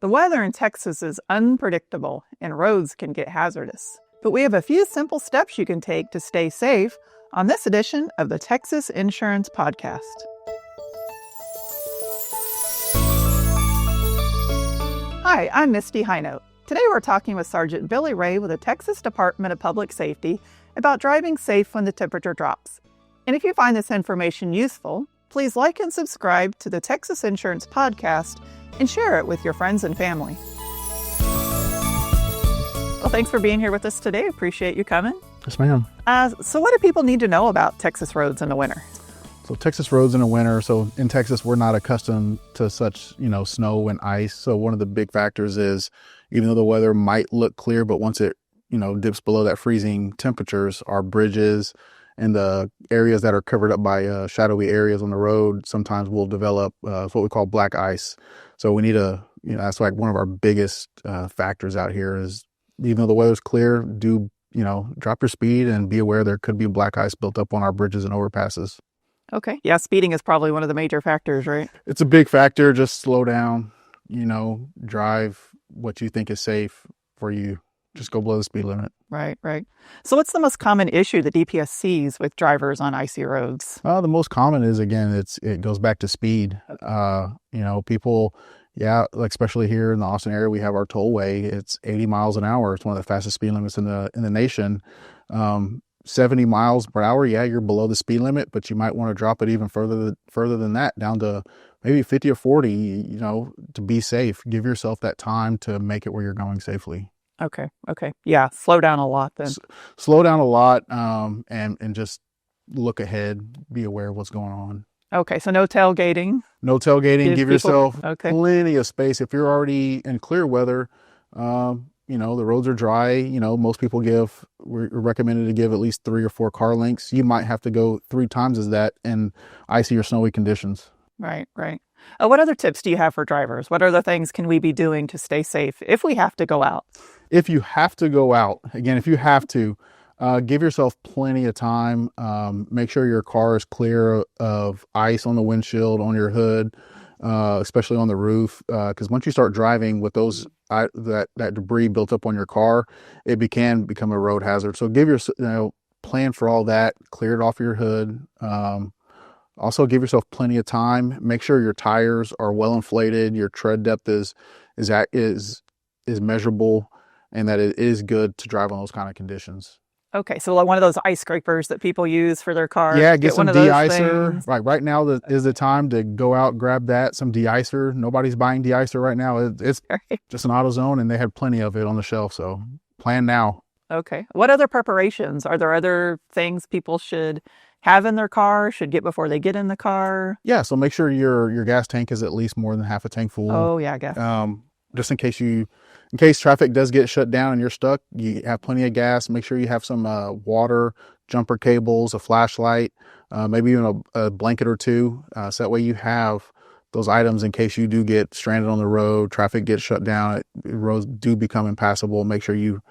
The weather in Texas is unpredictable and roads can get hazardous. But we have a few simple steps you can take to stay safe on this edition of the Texas Insurance Podcast. Hi, I'm Misty Hinote. Today we're talking with Sergeant Billy Ray with the Texas Department of Public Safety about driving safe when the temperature drops. And if you find this information useful, please like and subscribe to the Texas Insurance Podcast and share it with your friends and family. Well, thanks for being here with us today. Appreciate you coming. Yes, ma'am. So what do people need to know about Texas roads in the winter? So Texas roads in the winter. So in Texas, we're not accustomed to such, snow and ice. So one of the big factors is, even though the weather might look clear, but once it, dips below that freezing temperatures, our bridges and the areas that are covered up by shadowy areas on the road sometimes will develop what we call black ice. So we need that's like one of our biggest factors out here is, even though the weather's clear, drop your speed and be aware there could be black ice built up on our bridges and overpasses. Okay. Yeah, speeding is probably one of the major factors, right? It's a big factor. Just slow down, drive what you think is safe for you. Just go below the speed limit. Right. So what's the most common issue that DPS sees with drivers on icy roads? The most common is, again, it goes back to speed. Okay. People, like especially here in the Austin area, we have our tollway. It's 80 miles an hour. It's one of the fastest speed limits in the nation. 70 miles per hour, you're below the speed limit, but you might want to drop it even further than that, down to maybe 50 or 40, to be safe. Give yourself that time to make it where you're going safely. Okay. Yeah, slow down a lot then. Slow down a lot, and just look ahead, be aware of what's going on. Okay, so no tailgating. No tailgating. Give yourself plenty of space. If you're already in clear weather, the roads are dry. Most people we're recommended to give at least 3 or 4 car lengths. You might have to go 3 times as that in icy or snowy conditions. Right. What other tips do you have for drivers? What other things can we be doing to stay safe if we have to go out? If you have to go out, again, give yourself plenty of time. Make sure your car is clear of ice on the windshield, on your hood, especially on the roof. Because once you start driving with that debris built up on your car, it can become a road hazard. So plan for all that, clear it off your hood. Also give yourself plenty of time. Make sure your tires are well inflated, your tread depth is measurable, and that it is good to drive on those kind of conditions. Okay, so like one of those ice scrapers that people use for their car. Yeah, get some de-icer. Right now is the time to go out, grab some de-icer. Nobody's buying de-icer right now. It's just an AutoZone, and they had plenty of it on the shelf. So plan now. Okay. What other preparations? Are there other things people should have in their car, should get before they get in the car? Yeah, so make sure your gas tank is at least more than half a tank full. Oh, yeah, gas. Just in case traffic does get shut down and you're stuck, you have plenty of gas. Make sure you have some water, jumper cables, a flashlight, maybe even a blanket or 2. So that way you have those items in case you do get stranded on the road, traffic gets shut down, roads do become impassable. Make sure you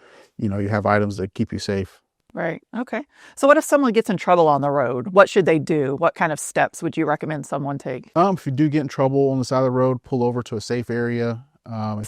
have items that keep you safe. Right. Okay. So what if someone gets in trouble on the road? What should they do? What kind of steps would you recommend someone take? If you do get in trouble on the side of the road, pull over to a safe area. Off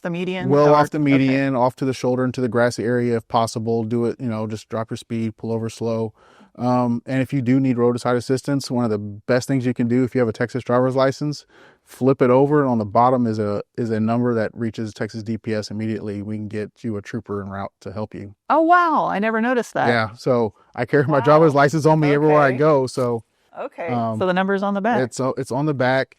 the median? Off the median, off to the shoulder into the grassy area if possible. Do it, just drop your speed, pull over slow. And if you do need roadside assistance, one of the best things you can do if you have a Texas driver's license, flip it over, and on the bottom is a number that reaches Texas DPS immediately. We can get you a trooper en route to help you. Oh, wow. I never noticed that. Yeah. So I carry my driver's license on me everywhere I go. So so the number's on the back. It's on the back.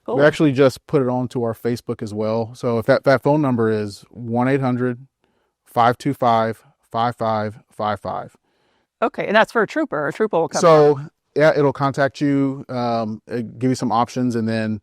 Cool. We actually just put it onto our Facebook as well. So if that phone number is 1-800-525-5555. Okay, and that's for a trooper. A trooper will come. So it'll contact you, give you some options, and then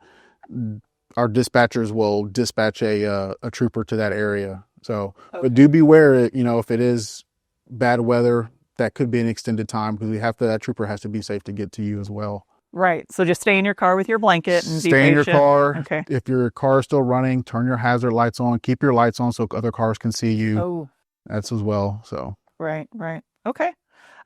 our dispatchers will dispatch a trooper to that area. So, but do beware, if it is bad weather, that could be an extended time because that trooper has to be safe to get to you as well. Right. So just stay in your car with your blanket and be patient. Stay in your car. Okay. If your car is still running, turn your hazard lights on. Keep your lights on so other cars can see you. Oh. That's as well. So. Right. Okay.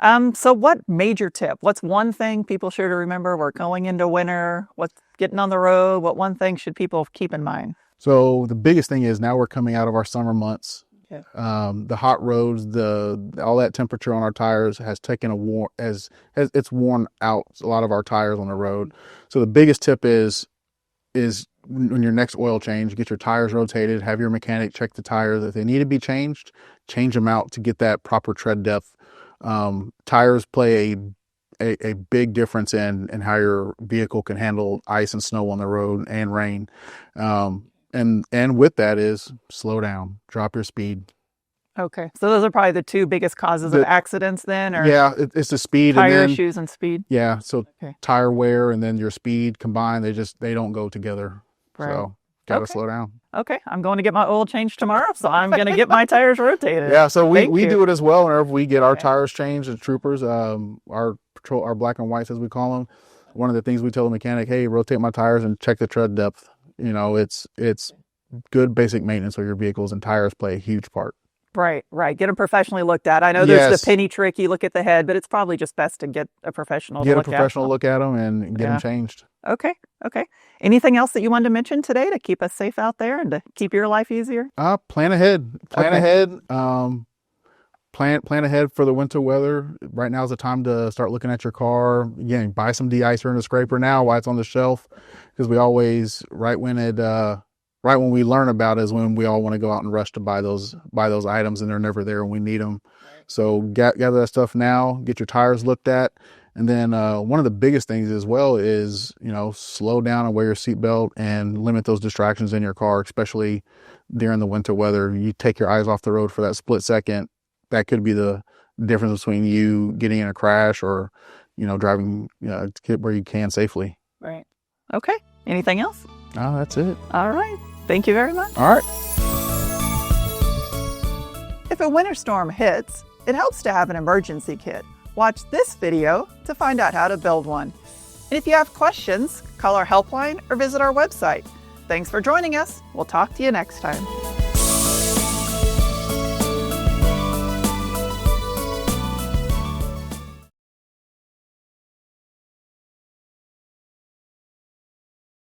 So what major tip? What's one thing people should remember? We're going into winter. What's getting on the road? What one thing should people keep in mind? So the biggest thing is now we're coming out of our summer months. Yeah. The hot roads, all that temperature on our tires has taken it's worn out a lot of our tires on the road. So the biggest tip is when your next oil change, get your tires rotated, have your mechanic check the tires. If they need to be changed, change them out to get that proper tread depth. Tires play a big difference in how your vehicle can handle ice and snow on the road and rain. And with that is slow down, drop your speed. Okay. So those are probably the two biggest causes of accidents then? Or yeah, it's the speed. tire and then, issues and speed? Yeah, so Okay. tire wear and then your speed combined, they don't go together. Right. So got to Okay. slow down. Okay. I'm going to get my oil changed tomorrow, so I'm going to get my tires rotated. Yeah, so we Thank you. do it as well. Whenever we get our Okay. tires changed as troopers, our patrol, our black and whites as we call them, one of the things we tell the mechanic, hey, rotate my tires and check the tread depth. You know, it's good basic maintenance of your vehicles, and tires play a huge part. Right. Get them professionally looked at. I know there's Yes. the penny trick, you look at the head, but it's probably just best to get a professional to Get a look professional at. look at them and get Yeah. them changed. Okay. Anything else that you wanted to mention today to keep us safe out there and to keep your life easier? Plan ahead. Plan Okay. ahead. Plan ahead for the winter weather. Right now is the time to start looking at your car. Again, buy some de-icer and a scraper now while it's on the shelf, because we always right when we learn about it is when we all want to go out and rush to buy those items, and they're never there when we need them. So gather that stuff now. Get your tires looked at, and then one of the biggest things as well is slow down and wear your seatbelt and limit those distractions in your car, especially during the winter weather. You take your eyes off the road for that split second. That could be the difference between you getting in a crash or driving where you can safely. Right. Okay. Anything else? Oh, that's it. All right. Thank you very much. All right. If a winter storm hits, it helps to have an emergency kit. Watch this video to find out how to build one. And if you have questions, call our helpline or visit our website. Thanks for joining us. We'll talk to you next time.